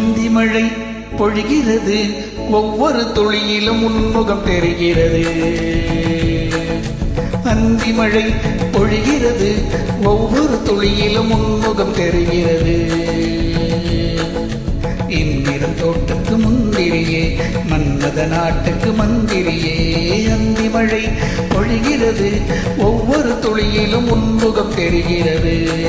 அந்தி மழை பொழிகிறது, ஒவ்வொரு துளியிலும் உன்முகம் தெரிகிறது. அந்தி மழை பொழிகிறது, ஒவ்வொரு துளியிலும் உன்முகம் தெரிகிறது. இந்திரன் தோட்டத்து முந்திரியே, மன்மத நாட்டுக்கு மந்திரியே. அந்தி மழை பொழிகிறது, ஒவ்வொரு துளியிலும் உன்முகம் தெரிகிறது.